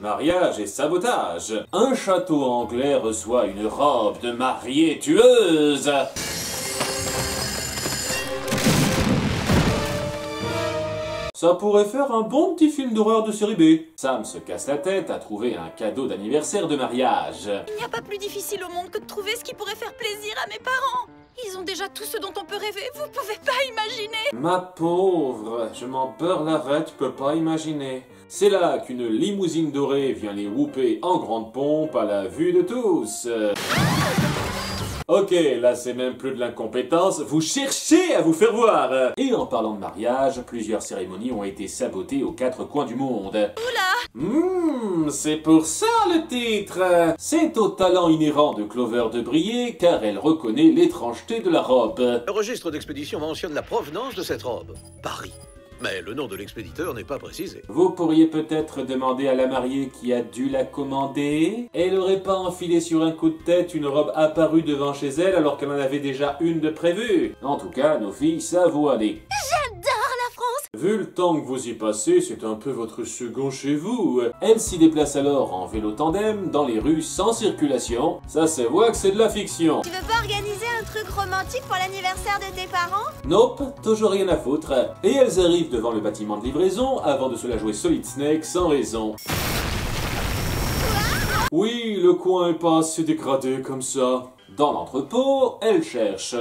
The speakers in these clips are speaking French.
Mariage et sabotage. Un château anglais reçoit une robe de mariée tueuse. Ça pourrait faire un bon petit film d'horreur de série B. Sam se casse la tête à trouver un cadeau d'anniversaire de mariage. Il n'y a pas plus difficile au monde que de trouver ce qui pourrait faire plaisir à mes parents. Ils ont déjà tout ce dont on peut rêver, vous pouvez pas imaginer. Ma pauvre, je m'en beurre l'arrêt, tu peux pas imaginer. C'est là qu'une limousine dorée vient les whooper en grande pompe à la vue de tous. Ok, là c'est même plus de l'incompétence, vous cherchez à vous faire voir. Et en parlant de mariage, plusieurs cérémonies ont été sabotées aux 4 coins du monde. Oula! C'est pour ça le titre. C'est au talent inhérent de Clover de briller, car elle reconnaît l'étrangeté de la robe. Le registre d'expédition mentionne la provenance de cette robe. Paris. Mais le nom de l'expéditeur n'est pas précisé. Vous pourriez peut-être demander à la mariée qui a dû la commander. Elle aurait pas enfilé sur un coup de tête une robe apparue devant chez elle alors qu'elle en avait déjà une de prévue. En tout cas, nos filles savent où aller. J'adore la France! Vu le temps que vous y passez, c'est un peu votre second chez vous. Elle s'y déplace alors en vélo tandem dans les rues sans circulation. Ça se voit que c'est de la fiction. Tu veux pas organiser un truc romantique pour l'anniversaire de tes parents? Nope, toujours rien à foutre. Et elles arrivent devant le bâtiment de livraison avant de se la jouer Solid Snake sans raison. Oui, le coin est pas assez dégradé comme ça. Dans l'entrepôt, elle cherche.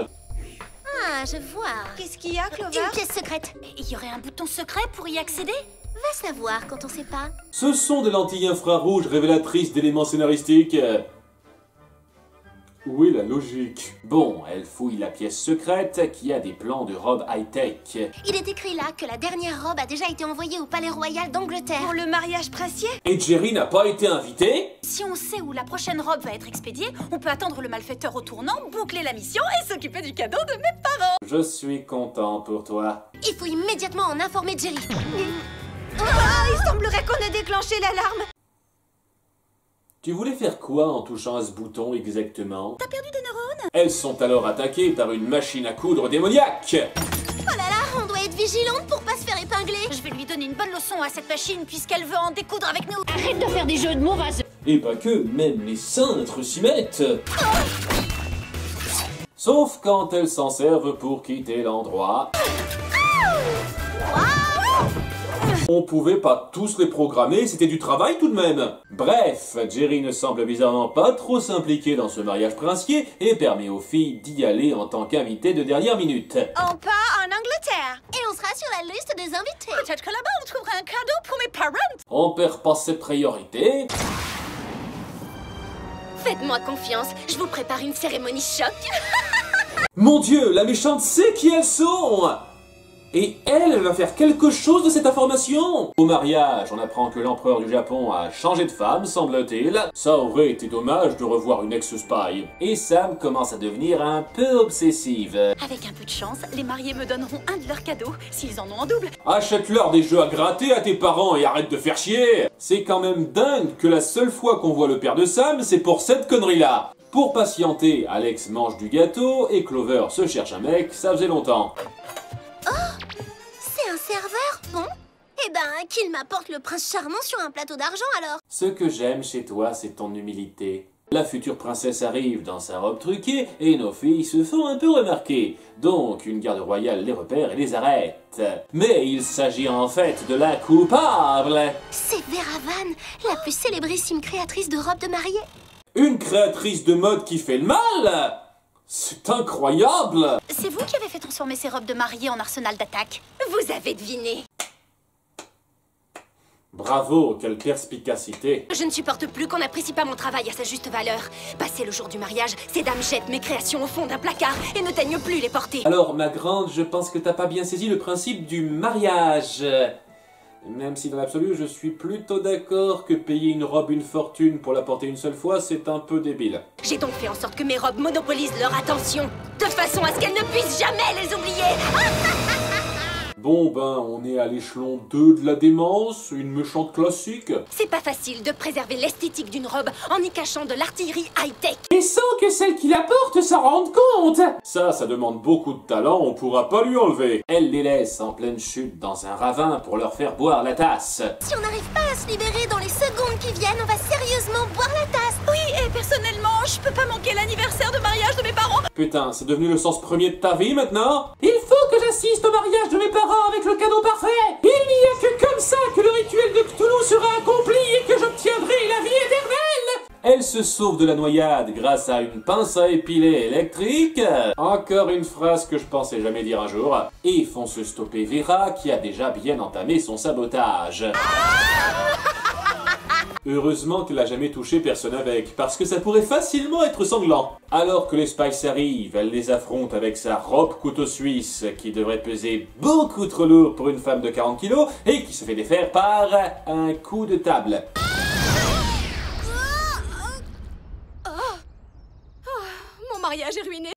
Ah, je vois. Qu'est-ce qu'il y a, Clover? Une pièce secrète. Il y aurait un bouton secret pour y accéder? Va savoir quand on sait pas. Ce sont des lentilles infrarouges révélatrices d'éléments scénaristiques. Où est la logique? Bon, elle fouille la pièce secrète qui a des plans de robe high-tech. Il est écrit là que la dernière robe a déjà été envoyée au Palais Royal d'Angleterre. Pour le mariage princier? Et Jerry n'a pas été invité? Si on sait où la prochaine robe va être expédiée, on peut attendre le malfaiteur au tournant, boucler la mission et s'occuper du cadeau de mes parents. Je suis content pour toi. Il faut immédiatement en informer Jerry. Il semblerait qu'on ait déclenché l'alarme. Tu voulais faire quoi en touchant à ce bouton exactement? T'as perdu des neurones? Elles sont alors attaquées par une machine à coudre démoniaque. Oh là là, on doit être vigilante pour pas se faire épingler. Je vais lui donner une bonne leçon à cette machine puisqu'elle veut en découdre avec nous. Arrête de faire des jeux de mots, vas. Et pas que, même les cintres s'y mettent. Sauf quand elles s'en servent pour quitter l'endroit. On pouvait pas tous les programmer, c'était du travail tout de même. Bref, Jerry ne semble bizarrement pas trop s'impliquer dans ce mariage princier et permet aux filles d'y aller en tant qu'invitées de dernière minute. On part en Angleterre. Et on sera sur la liste des invités. Peut-être que là-bas on trouvera un cadeau pour mes parents. On perd pas ses priorités. Faites-moi confiance, je vous prépare une cérémonie choc. Mon Dieu, la méchante sait qui elles sont! Et elle va faire quelque chose de cette information! Au mariage, on apprend que l'empereur du Japon a changé de femme, semble-t-il. Ça aurait été dommage de revoir une ex-spy. Et Sam commence à devenir un peu obsessive. Avec un peu de chance, les mariés me donneront un de leurs cadeaux, s'ils en ont en double. Achète-leur des jeux à gratter à tes parents et arrête de faire chier! C'est quand même dingue que la seule fois qu'on voit le père de Sam, c'est pour cette connerie-là. Pour patienter, Alex mange du gâteau et Clover se cherche un mec, ça faisait longtemps. C'est un serveur, bon? Eh ben, qu'il m'apporte le prince charmant sur un plateau d'argent alors. Ce que j'aime chez toi, c'est ton humilité. La future princesse arrive dans sa robe truquée et nos filles se font un peu remarquer. Donc, une garde royale les repère et les arrête. Mais il s'agit en fait de la coupable. C'est Vera Van, la plus célébrissime créatrice de robes de mariée. Une créatrice de mode qui fait le mal? C'est incroyable! C'est vous qui avez fait transformer ces robes de mariée en arsenal d'attaque. Vous avez deviné. Bravo, quelle perspicacité! Je ne supporte plus qu'on n'apprécie pas mon travail à sa juste valeur. Passé le jour du mariage, ces dames jettent mes créations au fond d'un placard et ne daignent plus les porter. Alors, ma grande, je pense que t'as pas bien saisi le principe du mariage. Même si dans l'absolu, je suis plutôt d'accord que payer une robe une fortune pour la porter une seule fois, c'est un peu débile. J'ai donc fait en sorte que mes robes monopolisent leur attention, de façon à ce qu'elles ne puissent jamais les oublier. Bon ben, on est à l'échelon 2 de la démence, une méchante classique. C'est pas facile de préserver l'esthétique d'une robe en y cachant de l'artillerie high-tech. Et sans que celle qui la porte s'en rende compte. Ça demande beaucoup de talent, on pourra pas lui enlever. Elle les laisse en pleine chute dans un ravin pour leur faire boire la tasse. Si on n'arrive pas va se libérer dans les secondes qui viennent. On va sérieusement boire la tasse. Oui, et personnellement, je peux pas manquer l'anniversaire de mariage de mes parents. Putain, c'est devenu le sens premier de ta vie maintenant? Il faut que j'assiste au mariage de mes parents avec le cadeau parfait. Il n'y a que comme ça que le rituel de Cthulhu sera accompli et que j'obtiendrai la vie éternelle. Elle se sauve de la noyade grâce à une pince à épiler électrique. Encore une phrase que je pensais jamais dire un jour. Et font se stopper Vera qui a déjà bien entamé son sabotage. Heureusement qu'elle a jamais touché personne avec, parce que ça pourrait facilement être sanglant. Alors que les Spice arrivent, elle les affronte avec sa robe couteau suisse, qui devrait peser beaucoup trop lourd pour une femme de 40 kilos, et qui se fait défaire par un coup de table. Mon mariage est ruiné.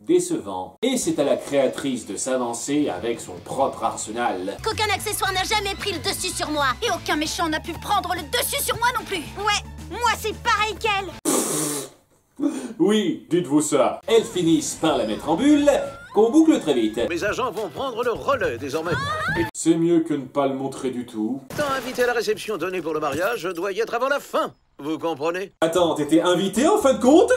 Décevant. Et c'est à la créatrice de s'avancer avec son propre arsenal. Qu'aucun accessoire n'a jamais pris le dessus sur moi. Et aucun méchant n'a pu prendre le dessus sur moi non plus. Ouais, moi c'est pareil qu'elle. Oui, dites-vous ça. Elles finissent par la mettre en bulle, qu'on boucle très vite. Mes agents vont prendre le relais désormais. C'est mieux que ne pas le montrer du tout. Étant invité à la réception donnée pour le mariage, je dois y être avant la fin. Vous comprenez? Attends, t'étais invité en fin de compte?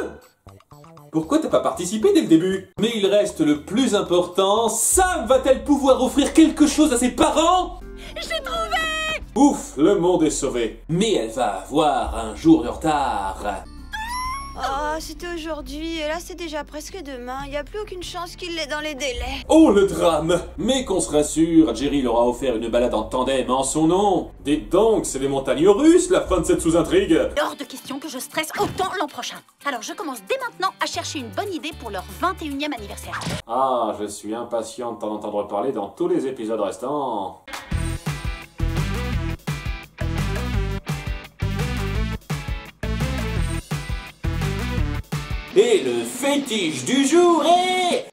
Pourquoi t'as pas participé dès le début? Mais il reste le plus important, Sam va-t-elle pouvoir offrir quelque chose à ses parents? J'ai trouvé! Ouf, le monde est sauvé. Mais elle va avoir un jour de retard. Oh, c'était aujourd'hui, et là c'est déjà presque demain. Il n'y a plus aucune chance qu'il l'ait dans les délais. Oh le drame! Mais qu'on se rassure, Jerry leur a offert une balade en tandem en son nom. Dites donc, c'est les montagnes russes, la fin de cette sous-intrigue. Hors de question que je stresse autant l'an prochain. Alors je commence dès maintenant à chercher une bonne idée pour leur 21e anniversaire. Ah, je suis impatient de t'en entendre parler dans tous les épisodes restants. Et le fétiche du jour est...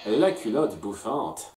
la culotte bouffante.